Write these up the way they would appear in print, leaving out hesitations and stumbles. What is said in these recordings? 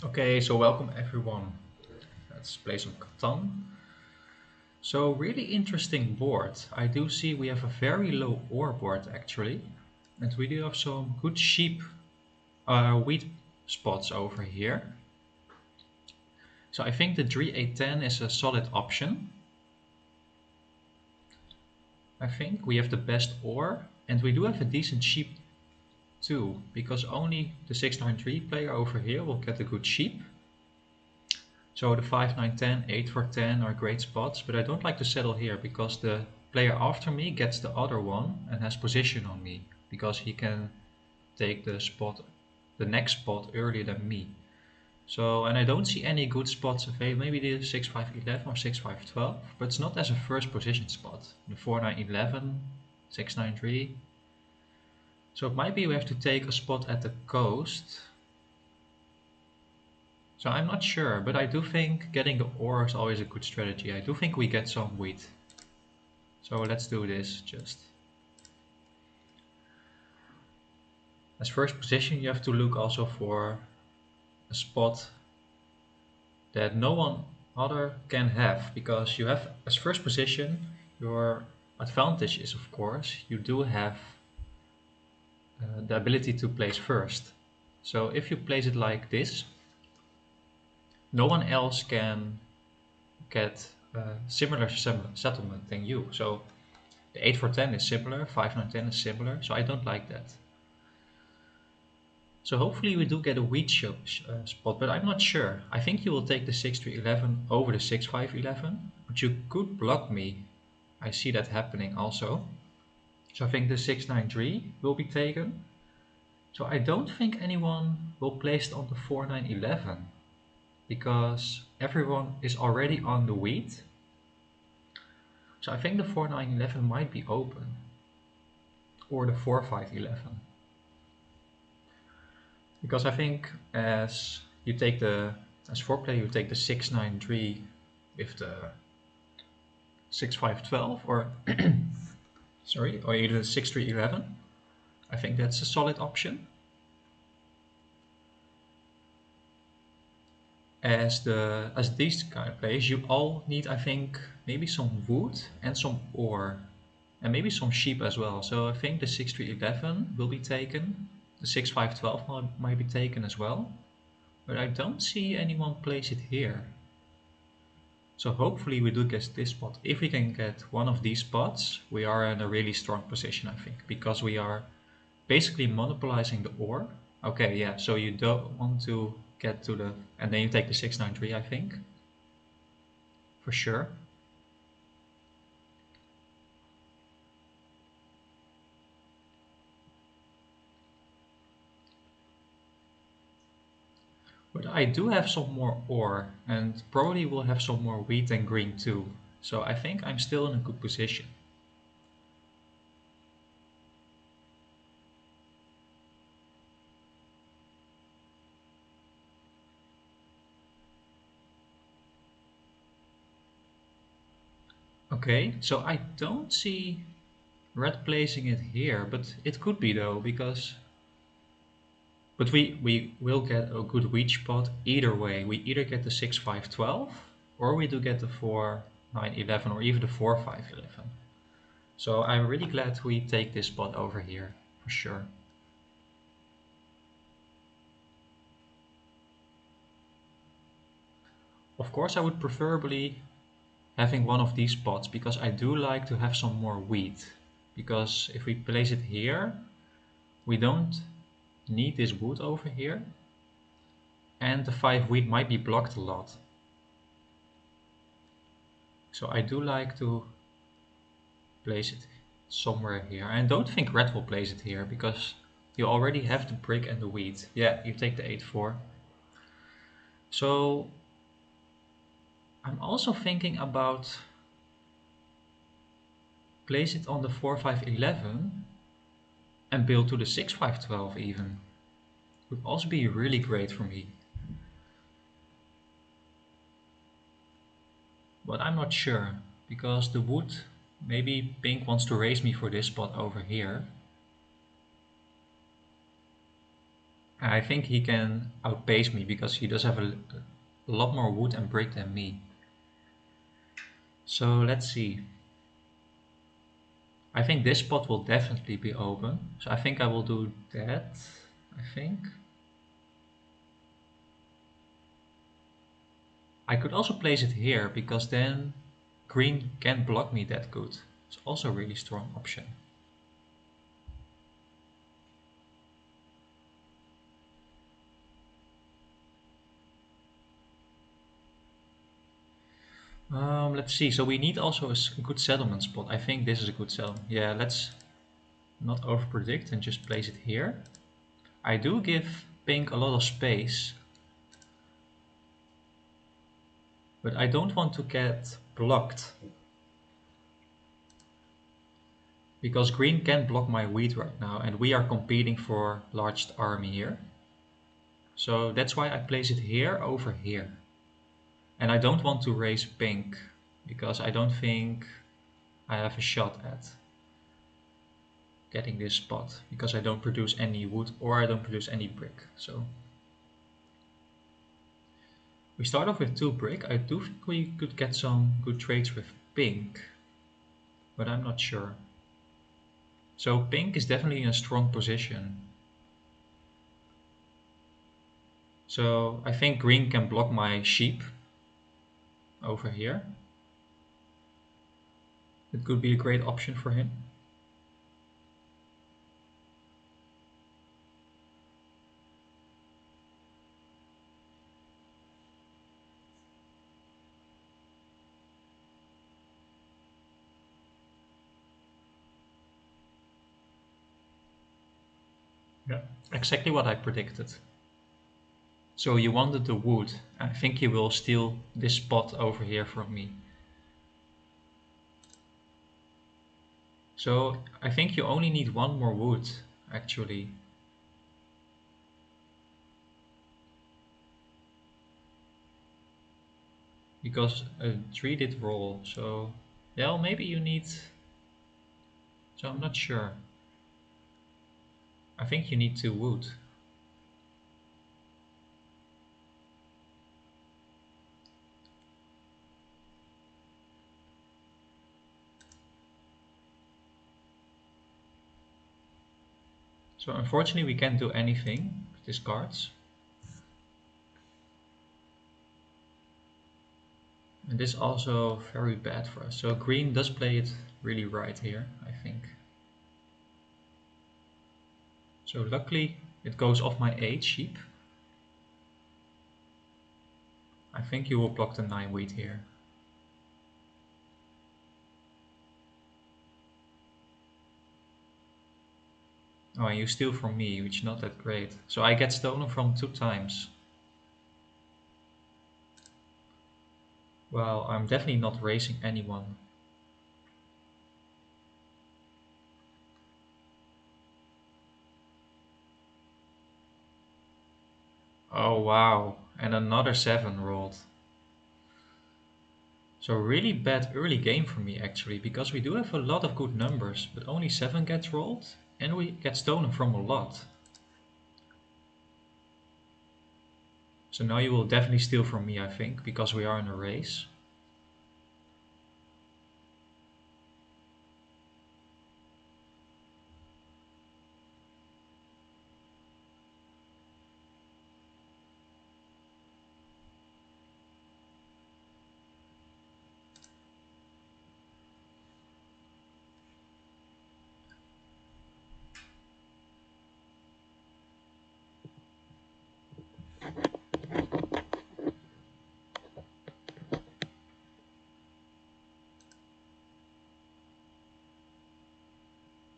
Okay, so welcome everyone. Let's play some Catan. So really interesting board. I do see we have a very low ore board actually. And we do have some good sheep wheat spots over here. So I think the 3-8-10 is a solid option. I think we have the best ore and we do have a decent sheep too, because only the 6-9-3 player over here will get a good sheep. So the 5-9-10, 8-4-10 are great spots, but I don't like to settle here because the player after me gets the other one and has position on me because he can take the next spot earlier than me. So, and I don't see any good spots available. Maybe the 6-5-11 or 6-5-12, but it's not as a first position spot. The 4-9-11, 6-9-3. So it might be we have to take a spot at the coast. So I'm not sure, but I do think getting the ore is always a good strategy. I do think we get some wheat. So let's do this just. As first position, you have to look also for a spot that no one other can have, because you have as first position, your advantage is of course you do have the ability to place first. So if you place it like this, no one else can get a similar settlement than you. So the 8-4-10 is similar, 5-9-10 is similar, so I don't like that. So hopefully we do get a wheat spot, but I'm not sure. I think you will take the 6-3-11 over the 6-5-11, but you could block me. I see that happening also. So I think the 6-9-3 will be taken. So I don't think anyone will place it on the 4-9-11 because everyone is already on the wheat. So I think the 4-9-11 might be open, or the 4-5-11. Because I think as 4 player you take the 6-9-3 with the 6-5-12, or sorry, or either the 6-3-11. I think that's a solid option. As these kind of plays, you all need, I think, maybe some wood and some ore, and maybe some sheep as well. So I think the 6-3-11 will be taken. The 6-5-12 might be taken as well, but I don't see anyone place it here. So hopefully we do get this spot. If we can get one of these spots, we are in a really strong position, I think, because we are basically monopolizing the ore. Okay, yeah, so you don't want to get to the, and then you take the 6-9-3, I think, for sure. But I do have some more ore, and probably will have some more wheat and green too. So I think I'm still in a good position. Okay, so I don't see red placing it here, but it could be though, because but we will get a good wheat spot either way. We either get the 6-5-12, or we do get the 4-9-11, or even the 4-5-11. So I'm really glad we take this spot over here, for sure. Of course, I would preferably having one of these spots because I do like to have some more wheat. Because if we place it here, we don't need this wood over here, and the 5 wheat might be blocked a lot. So I do like to place it somewhere here. I don't think red will place it here because you already have the brick and the wheat. Yeah, you take the 8-4. So I'm also thinking about place it on the 4-5-11 and build to the 6-5-12 even. Would also be really great for me. But I'm not sure because the wood, maybe pink wants to raise me for this spot over here. I think he can outpace me because he does have a lot more wood and brick than me. So let's see. I think this spot will definitely be open. So I think I will do that. I think. I could also place it here because then green can't block me that good. It's also a really strong option. Let's see. So we need also a good settlement spot. I think this is a good settlement. Yeah, let's not over predict and just place it here. I do give pink a lot of space, but I don't want to get blocked because green can block my wheat right now and we are competing for large army here. So that's why I place it here over here. And I don't want to raise pink because I don't think I have a shot at getting this spot because I don't produce any wood or I don't produce any brick. So we start off with 2 brick. I do think we could get some good trades with pink, but I'm not sure. So pink is definitely in a strong position. So I think green can block my sheep over here. It could be a great option for him. Yeah, exactly what I predicted. So you wanted the wood. I think he will steal this spot over here from me. So I think you only need 1 more wood, actually. Because a 3 did roll, so... Yeah, maybe you need... So I'm not sure. I think you need 2 wood. So unfortunately we can't do anything with these cards. And this is also very bad for us. So green does play it really right here, I think. So luckily it goes off my 8 sheep. I think you will block the 9 wheat here. Oh, and you steal from me, which is not that great. So I get stolen from 2 times. Well, I'm definitely not racing anyone. Oh wow, and another 7 rolled. So really bad early game for me actually, because we do have a lot of good numbers, but only 7 gets rolled, and we get stolen from a lot. So now you will definitely steal from me, I think, because we are in a race.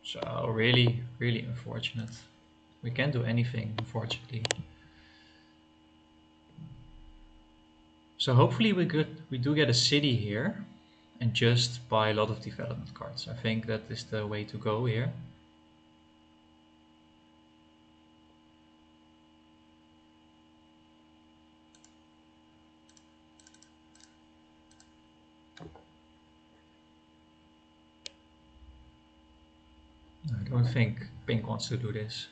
So really, really unfortunate. We can't do anything, unfortunately. So hopefully we do get a city here and just buy a lot of development cards. I think that is the way to go here. I don't think pink wants to do this.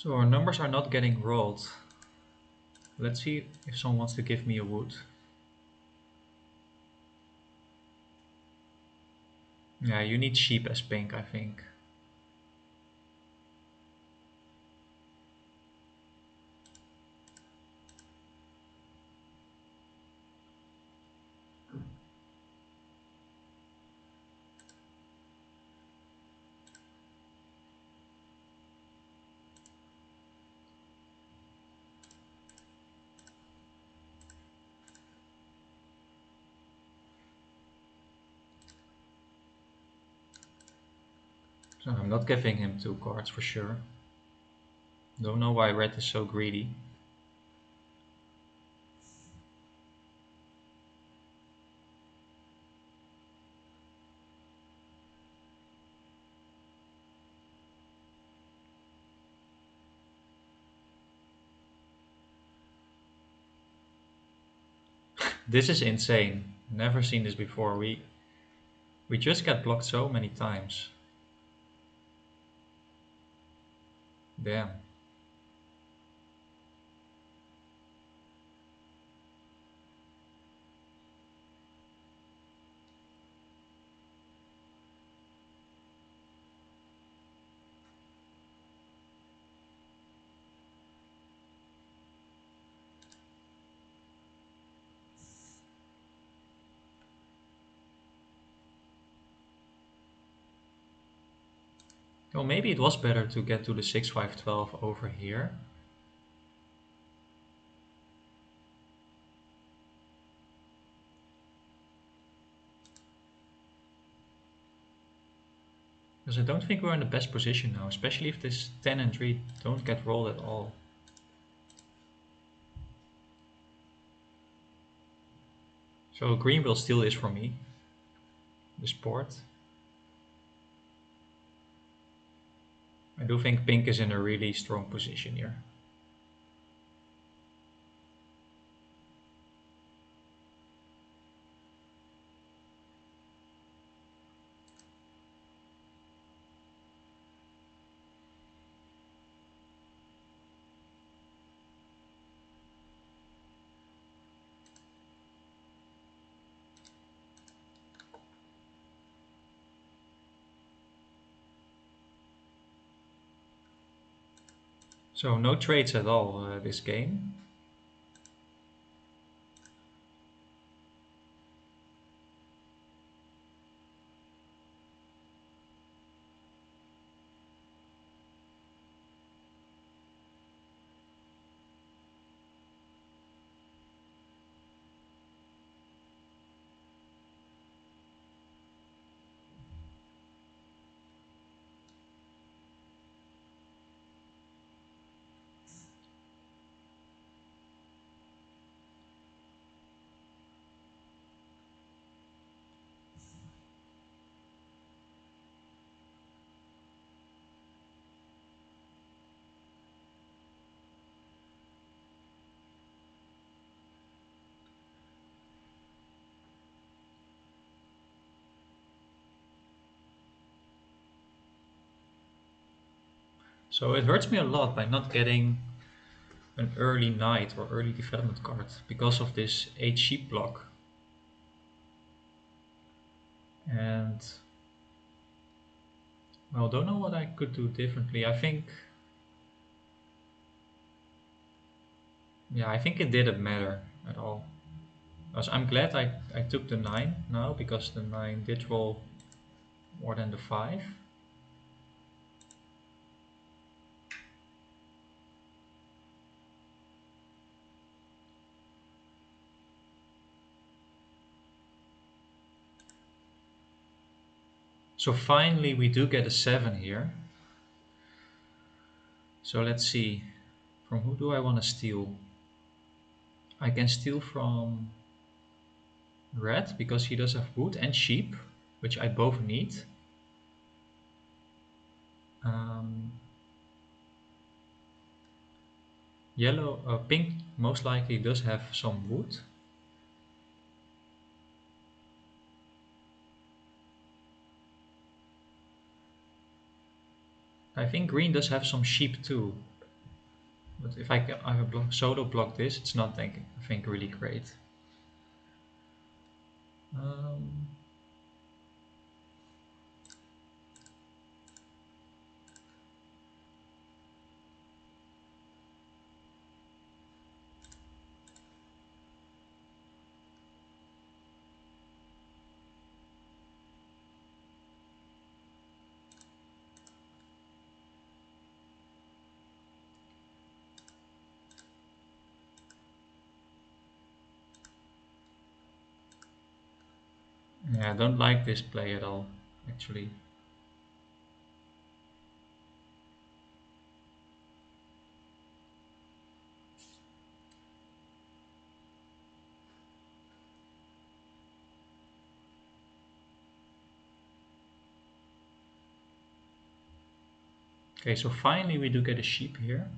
So our numbers are not getting rolled. Let's see if someone wants to give me a wood. Yeah, you need sheep as pink, I think. So I'm not giving him 2 cards for sure. Don't know why red is so greedy. This is insane. Never seen this before. We just get blocked so many times. Damn. Well, maybe it was better to get to the 6-5-12 over here. Because I don't think we're in the best position now, especially if this 10 and 3 don't get rolled at all. So green will steal this from me. This port. I do think pink is in a really strong position here. So no trades at all this game. So it hurts me a lot by not getting an early knight or early development card because of this 8 sheep block. And well, don't know what I could do differently. I think it didn't matter at all. Because I'm glad I took the 9 now because the 9 did roll more than the 5. So finally we do get a 7 here. So let's see. From who do I want to steal? I can steal from red because he does have wood and sheep, which I both need. Um, pink most likely does have some wood. I think green does have some sheep too. But if I solo block this, it's not, I think really great. Um, yeah, I don't like this play at all, actually. Okay, so finally we do get a sheep here.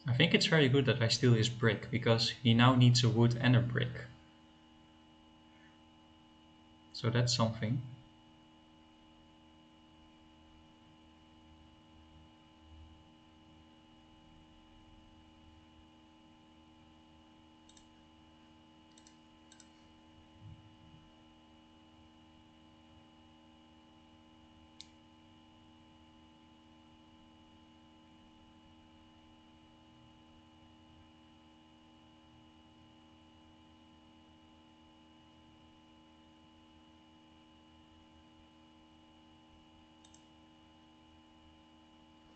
I think it's very good that I steal his brick, because he now needs a wood and a brick. So that's something.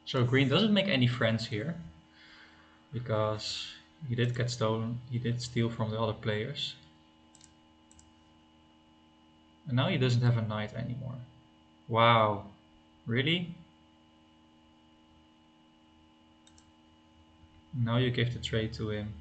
So green doesn't make any friends here, because he did get stolen, he did steal from the other players. And now he doesn't have a knight anymore. Wow, really? Now you give the trade to him.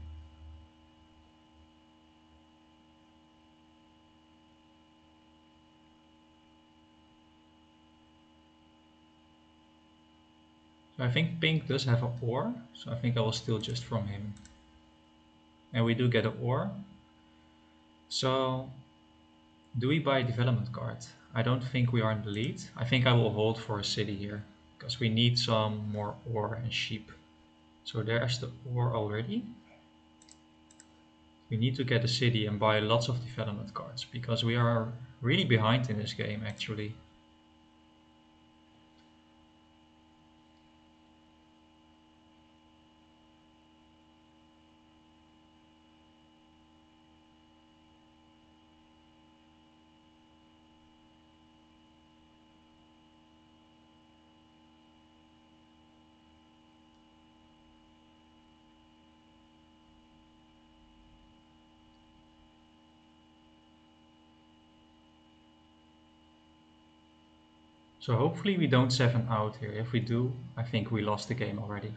So I think pink does have an ore, so I think I will steal just from him. And we do get an ore. So do we buy a development card? I don't think we are in the lead. I think I will hold for a city here, because we need some more ore and sheep. So there's the ore already. We need to get a city and buy lots of development cards, because we are really behind in this game actually. So hopefully we don't 7 out here. If we do, I think we lost the game already.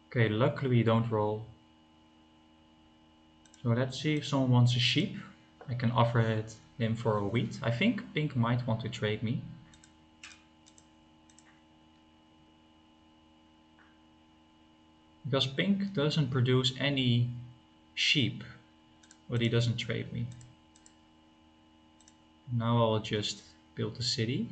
Okay, luckily we don't roll. So let's see if someone wants a sheep. I can offer it him for a wheat. I think pink might want to trade me. Because pink doesn't produce any sheep, but he doesn't trade me. Now I'll just build a city.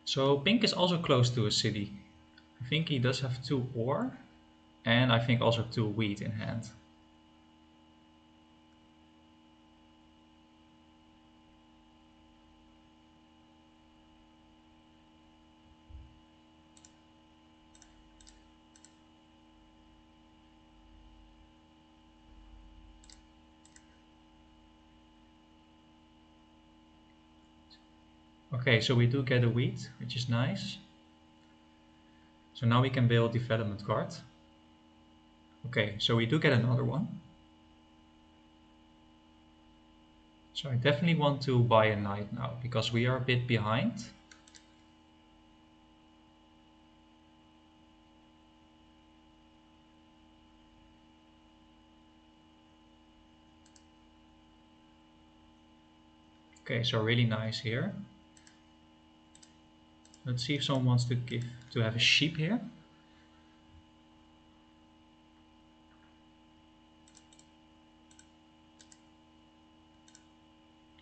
So pink is also close to a city. I think he does have 2 ore, and I think also 2 wheat in hand. Okay, so we do get a wheat, which is nice. So now we can build development card. Okay, so we do get another one. So I definitely want to buy a knight now because we are a bit behind. Okay, so really nice here. Let's see if someone wants to have a sheep here.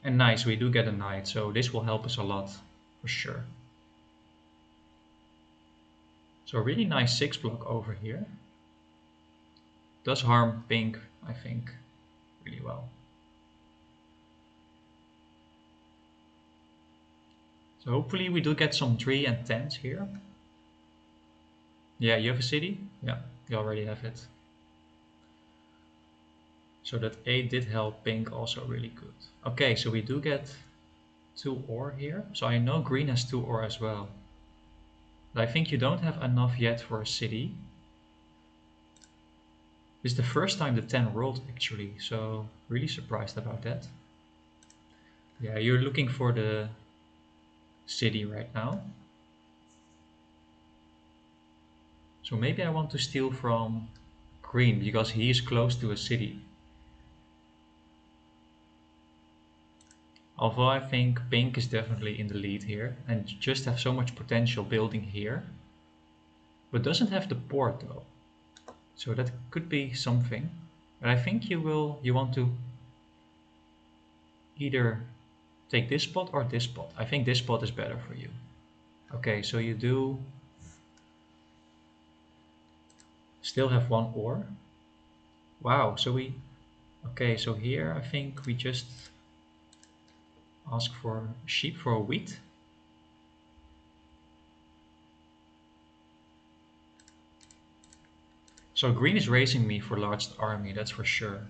And nice, we do get a knight, so this will help us a lot for sure. So a really nice 6 block over here. Does harm pink, I think, really well. So hopefully we do get some 3 and 10s here. Yeah, you have a city? Yeah, you already have it. So that 8 did help pink also really good. Okay, so we do get 2 ore here. So I know green has 2 ore as well. But I think you don't have enough yet for a city. This is the first time the 10 rolled actually, so really surprised about that. Yeah, you're looking for the city right now. So maybe I want to steal from green because he is close to a city. Although I think pink is definitely in the lead here and just have so much potential building here. But doesn't have the port though. So that could be something. But I think you want to either take this spot or this spot. I think this spot is better for you. Okay, so you do still have 1 ore. Wow, so okay, so here I think we just ask for sheep for a wheat. So green is raising me for large army, that's for sure.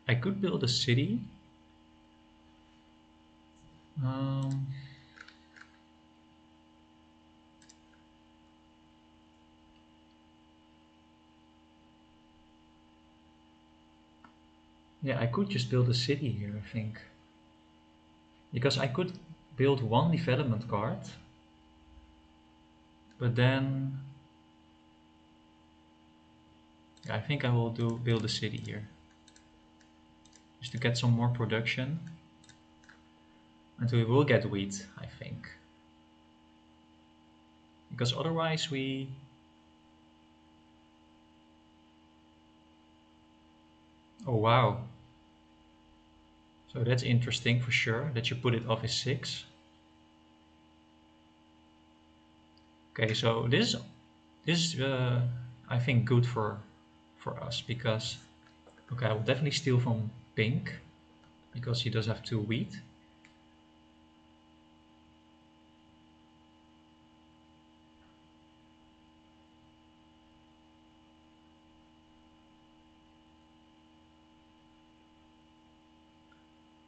I could build a city. Um, yeah, I could just build a city here, I think. Because I could build 1 development card. But then yeah, I think I will build a city here. Just to get some more production. And we will get wheat, I think. Because otherwise we... Oh wow. So that's interesting for sure, that you put it off as 6. Okay, so this is I think good for us because okay, I will definitely steal from pink because he does have 2 wheat.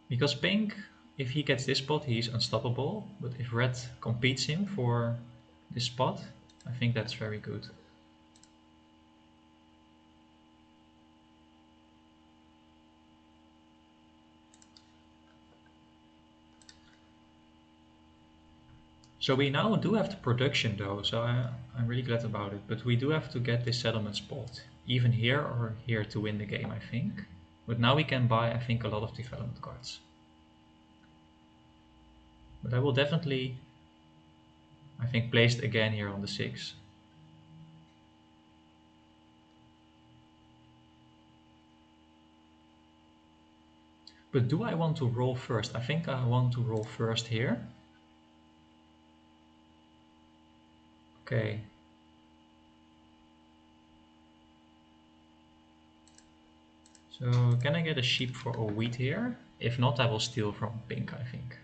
Because pink, if he gets this spot, he's unstoppable. But if red competes him for this spot, I think that's very good. So we now do have the production though, so I'm really glad about it. But we do have to get this settlement spot, even here or here to win the game, I think. But now we can buy, I think, a lot of development cards. But I will definitely, I think, place it again here on the 6. But do I want to roll first? I think I want to roll first here. Okay. So can I get a sheep for a wheat here? If not, I will steal from pink, I think.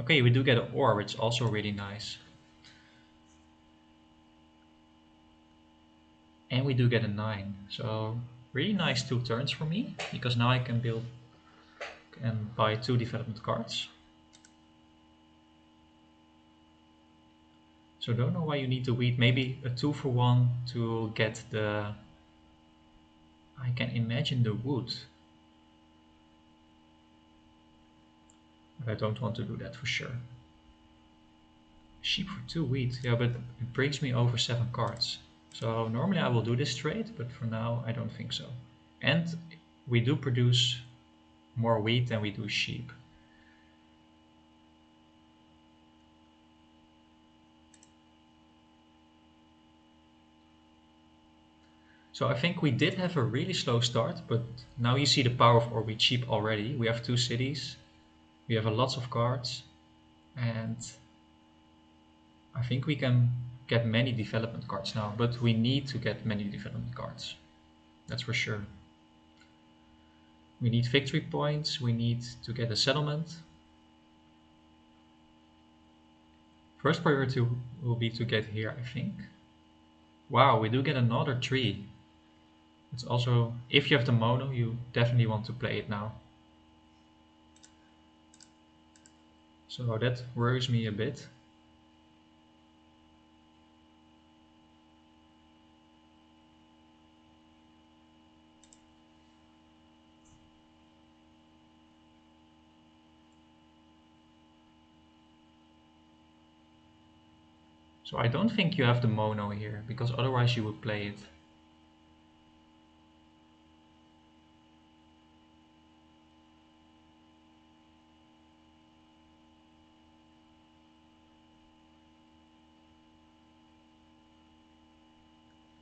Okay, we do get an ore, which is also really nice. And we do get a 9. So really nice 2 turns for me, because now I can build and buy 2 development cards. So don't know why you need to wheat. Maybe a 2 for 1 to get the... I can imagine the wood. But I don't want to do that for sure. Sheep for 2 wheat. Yeah, but it brings me over 7 cards. So normally I will do this trade, but for now I don't think so. And we do produce more wheat than we do sheep. So I think we did have a really slow start, but now you see the power of Orbi Cheap already. We have 2 cities, we have a lots of cards, and I think we can get many development cards now, but we need to get many development cards. That's for sure. We need victory points, we need to get a settlement. First priority will be to get here, I think. Wow, we do get another tree. It's also, if you have the mono, you definitely want to play it now. So that worries me a bit. So I don't think you have the mono here, because otherwise you would play it.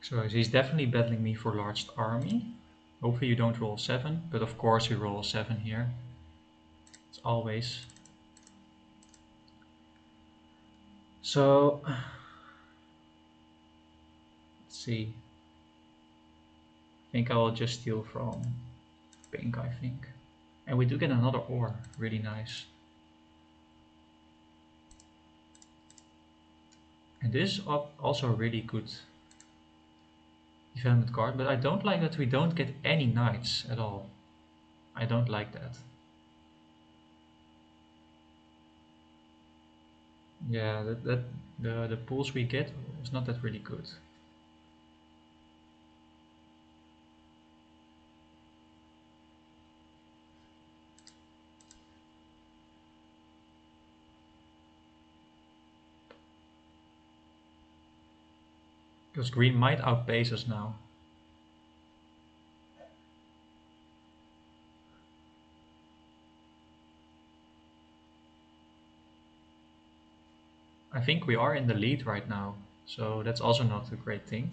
So he's definitely battling me for large army. Hopefully you don't roll 7, but of course we roll 7 here. It's always. So, let's see. I think I will just steal from pink, I think. And we do get another ore, really nice. And this is also a really good development card, but I don't like that we don't get any knights at all. I don't like that. Yeah, the pools we get is not that really good. Because green might outpace us now. I think we are in the lead right now, so that's also not a great thing.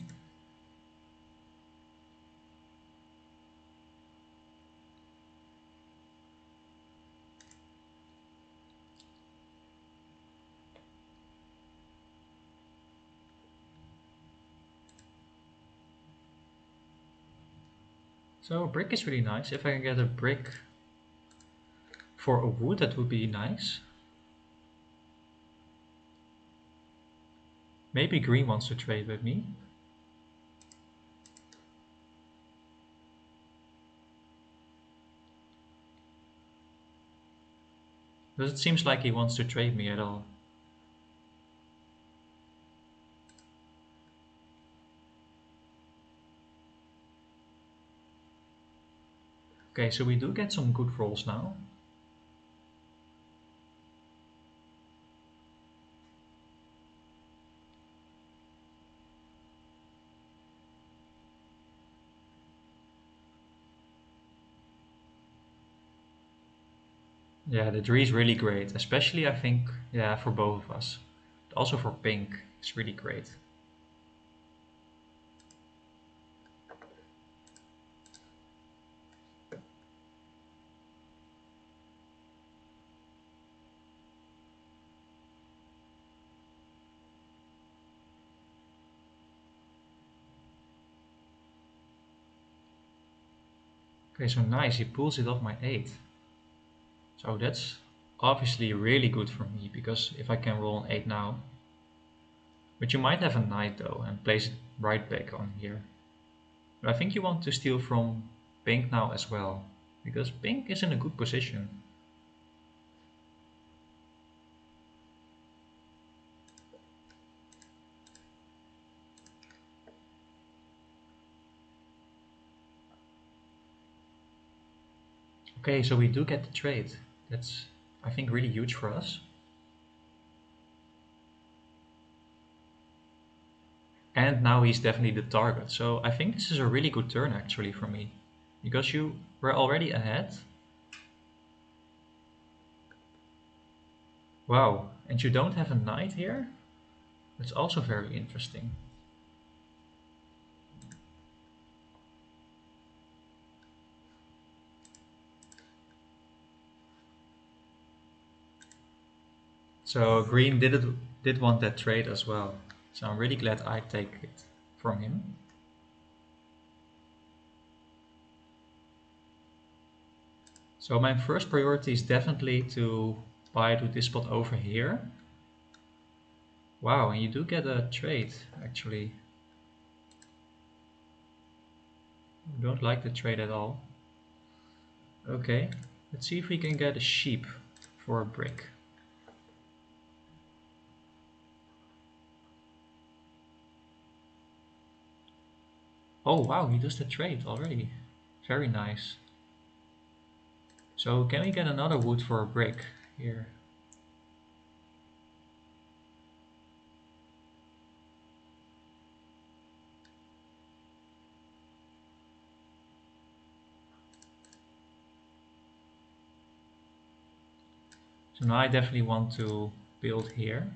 So a brick is really nice. If I can get a brick for a wood, that would be nice. Maybe green wants to trade with me. Because it seems like he wants to trade me at all. Okay, so we do get some good rolls now. Yeah, the tree is really great, especially I think, yeah, for both of us. Also for pink, it's really great. Okay, so nice, he pulls it off my 8. So that's obviously really good for me because if I can roll an 8 now. But you might have a knight though and place it right back on here. But I think you want to steal from pink now as well, because pink is in a good position. Okay, so we do get the trade. That's, I think, really huge for us. And now he's definitely the target. So I think this is a really good turn actually for me. Because you were already ahead. Wow, and you don't have a knight here? That's also very interesting. So green did want that trade as well. So I'm really glad I take it from him. So my first priority is definitely to buy to this spot over here. Wow, and you do get a trade actually. I don't like the trade at all. Okay, let's see if we can get a sheep for a brick. Oh wow, he does the trade already. Very nice. So can we get another wood for a brick here? So now I definitely want to build here.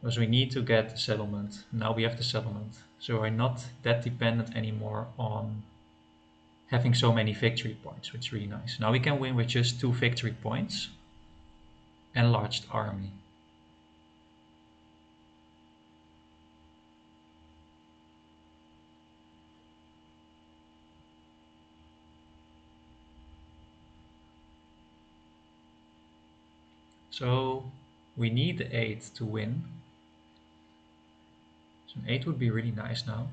Because we need to get the settlement. Now we have the settlement. So we're not that dependent anymore on having so many victory points, which is really nice. Now we can win with just 2 victory points. Enlarged army. So we need the 8 to win. So an 8 would be really nice now.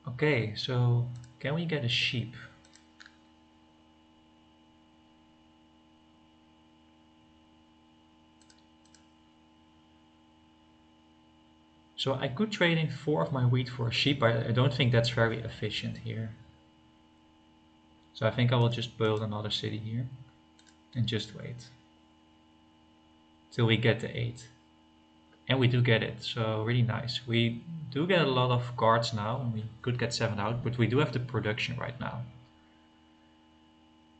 Okay, so can we get a sheep? So I could trade in 4 of my wheat for a sheep, but I don't think that's very efficient here. So I think I will just build another city here and just wait till we get the 8. And we do get it, so really nice. We do get a lot of cards now, and we could get 7 out, but we do have the production right now.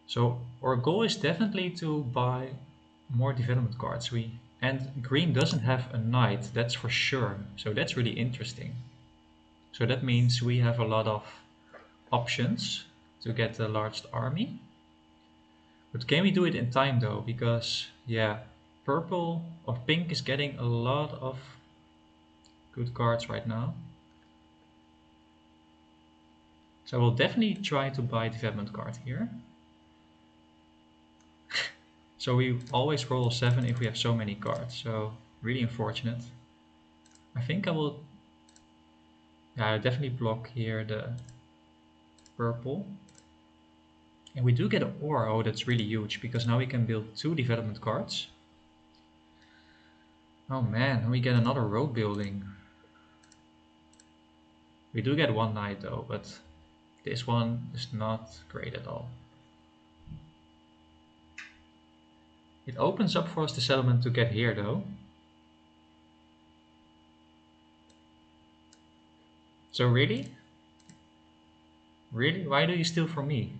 So our goal is definitely to buy more development cards. And green doesn't have a knight, that's for sure. So that's really interesting. So that means we have a lot of options to get a large army. But can we do it in time though? Because yeah, purple or pink is getting a lot of good cards right now. So I will definitely try to buy a development card here. So we always roll 7 if we have so many cards. So really unfortunate. I think I will, yeah, I'll definitely block here the purple. And we do get an ore. Oh, that's really huge because now we can build 2 development cards. Oh man, we get another road building. We do get 1 knight though, but this one is not great at all. It opens up for us the settlement to get here though. So really? Really? Why do you steal from me?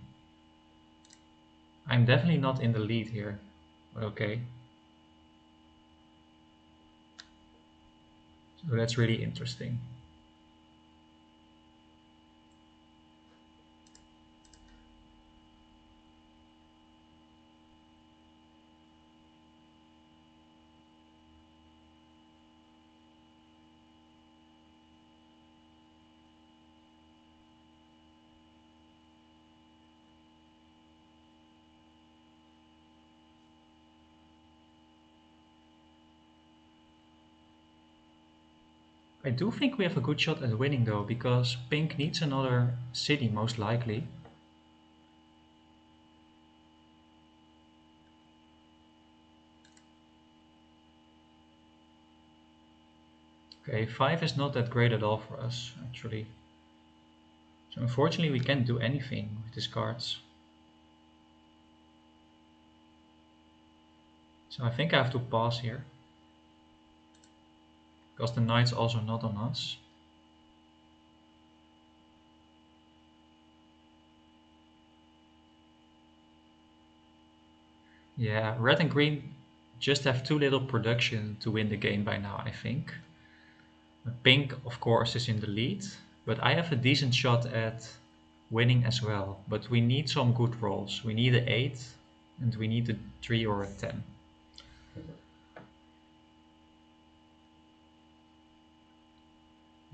I'm definitely not in the lead here. But okay. So that's really interesting. I do think we have a good shot at winning though, because pink needs another city most likely. Okay, 5 is not that great at all for us, actually. So unfortunately we can't do anything with these cards. So I think I have to pass here. Because the knight's also not on us. Yeah, red and green just have too little production to win the game by now, I think. Pink, of course, is in the lead, but I have a decent shot at winning as well. But we need some good rolls. We need an 8 and we need a 3 or a 10.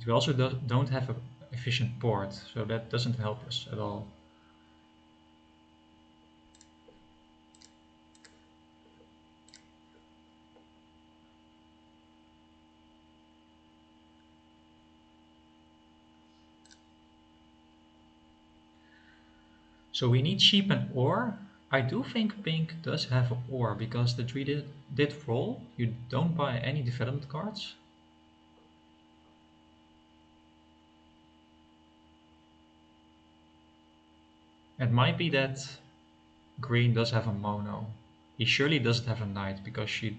We also don't have an efficient port, so that doesn't help us at all. So we need sheep and ore. I do think pink does have an ore because the 3 did roll. You don't buy any development cards. It might be that green does have a mono. He surely doesn't have a knight because she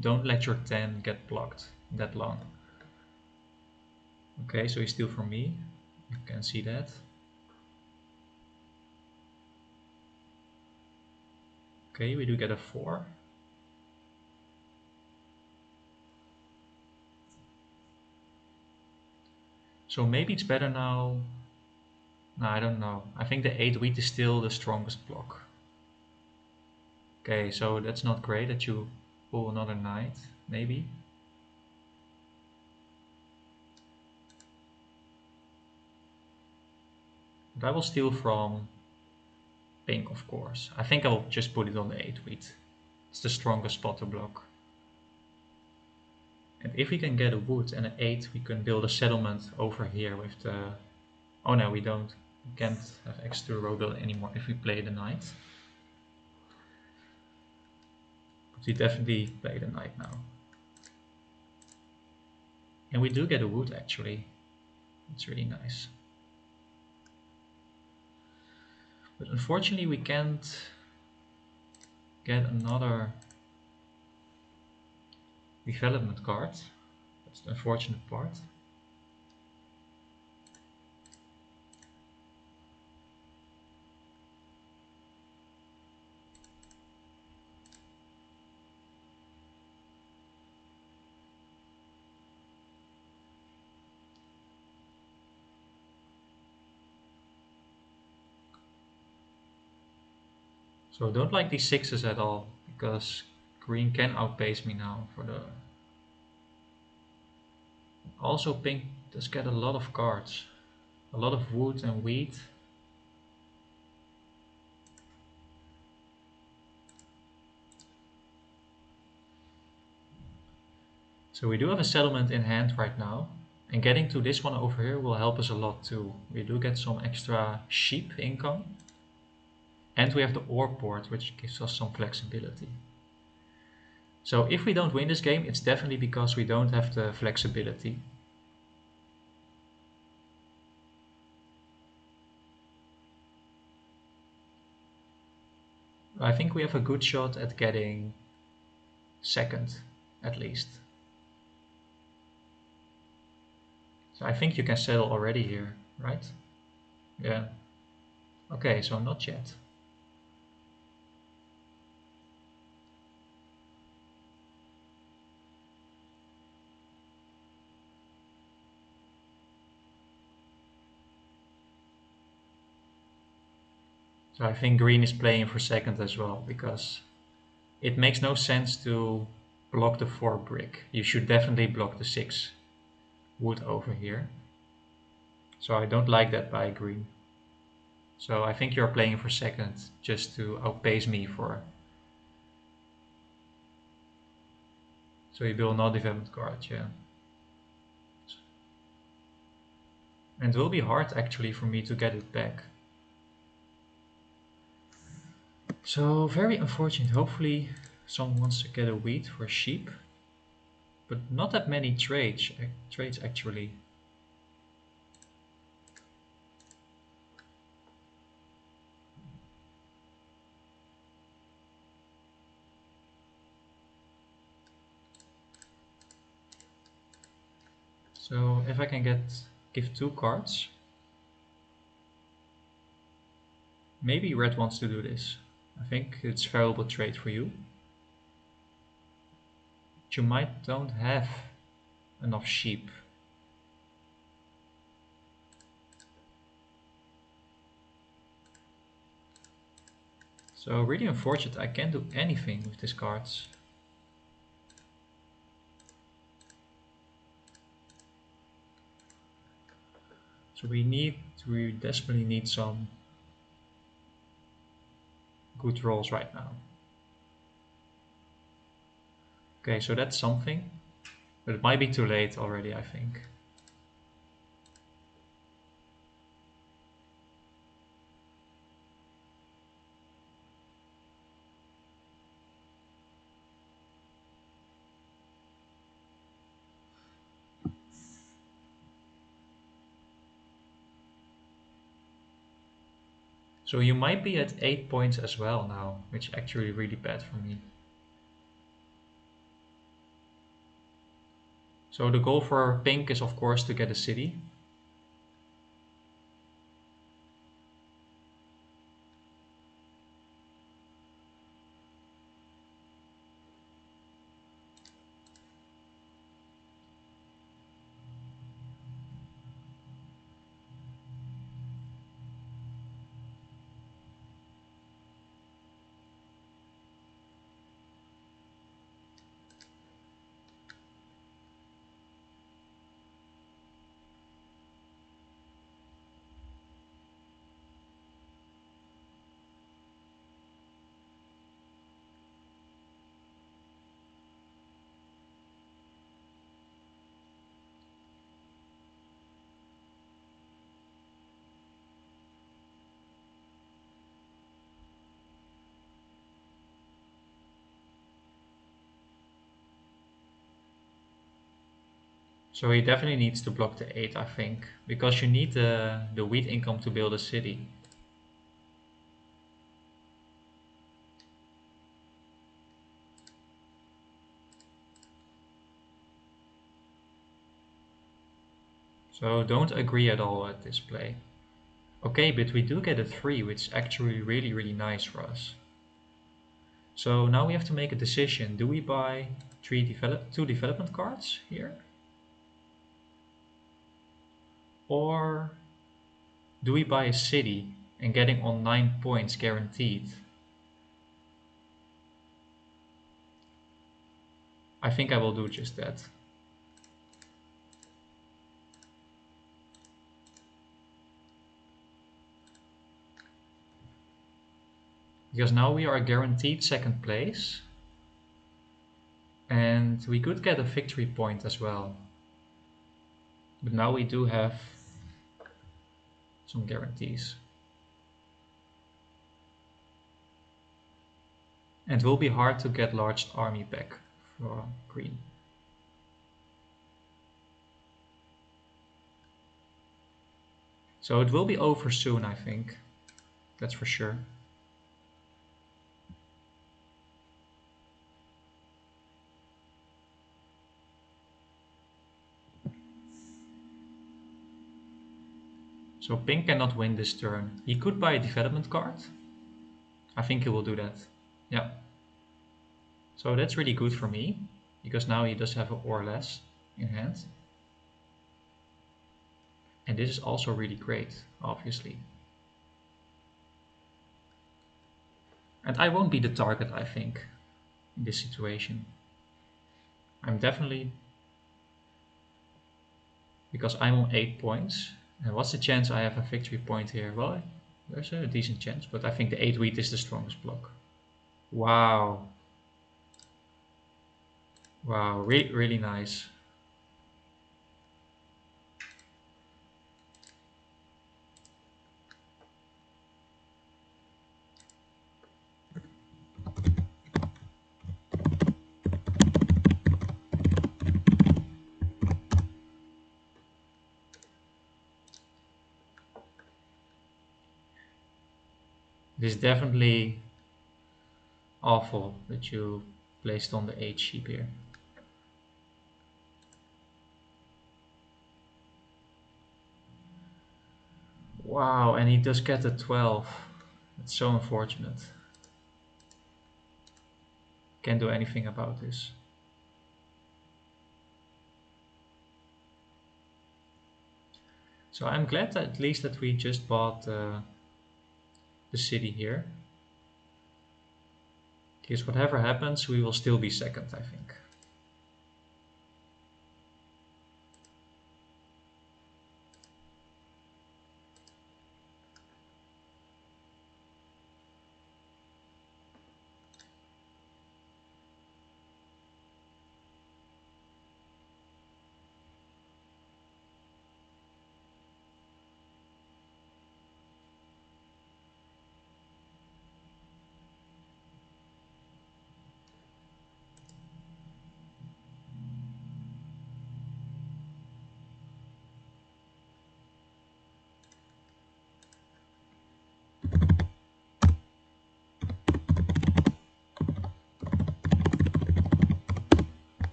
don't let your 10 get blocked that long. Okay, so he's still for me. You can see that. Okay, we do get a 4. So maybe it's better now. No, I don't know. I think the 8 wheat is still the strongest block. Okay, so that's not great that you pull another knight, maybe. But I will steal from pink, of course. I think I'll just put it on the 8 wheat. It's the strongest spot to block. And if we can get a wood and an 8, we can build a settlement over here with the... Oh no, we don't. We can't have extra row build anymore if we play the knight. But we definitely play the knight now. And we do get a wood actually. It's really nice. But unfortunately we can't get another development card. That's the unfortunate part. So I don't like these 6s at all, because green can outpace me now for the... Also pink does get a lot of cards. A lot of wood and wheat. So we do have a settlement in hand right now. And getting to this one over here will help us a lot too. We do get some extra sheep income. And we have the ore port, which gives us some flexibility. So if we don't win this game, it's definitely because we don't have the flexibility. I think we have a good shot at getting second, at least. So I think you can settle already here, right? Yeah. Okay, so not yet. So I think green is playing for second as well, because it makes no sense to block the 4 brick. You should definitely block the 6 wood over here. So I don't like that by green. So I think you're playing for second just to outpace me for... So you build no development card, yeah. And it will be hard actually for me to get it back. So very unfortunate. Hopefully someone wants to get a wheat for sheep. But not that many trades actually. So if I can give 2 cards, maybe red wants to do this. I think it's a valuable trade for you. But you might don't have enough sheep. So really unfortunate, I can't do anything with these cards. So we desperately need some good rolls right now. Okay, so that's something, but it might be too late already, I think. So you might be at 8 points as well now, which is actually really bad for me. So the goal for pink is of course to get a city. So he definitely needs to block the 8, I think, because you need the wheat income to build a city. So don't agree at all at this play. Okay, but we do get a 3, which is actually really nice for us. So now we have to make a decision. Do we buy 2 development cards here? Or do we buy a city and getting on 9 points guaranteed? I think I will do just that. Because now we are guaranteed second place. And we could get a victory point as well. But now we do have some guarantees. And it will be hard to get large army back for green. So it will be over soon, I think. That's for sure. So pink cannot win this turn. He could buy a development card. I think he will do that. Yeah. So that's really good for me, because now he does have an or less in hand. And this is also really great, obviously. And I won't be the target, I think, in this situation. I'm definitely, because I'm on 8 points. And what's the chance I have a victory point here? Well, there's a decent chance, but I think the 8 wheat is the strongest block. Wow. Wow, really nice. It is definitely awful that you placed on the 8 sheep here. Wow, and he does get the 12. It's so unfortunate. Can't do anything about this. So I'm glad that at least that we just bought the city here. Because whatever happens, we will still be second, I think.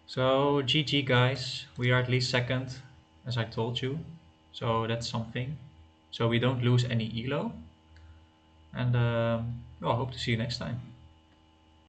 So GG guys, we are at least second, as I told you. So that's something. So we don't lose any elo. And well, hope to see you next time.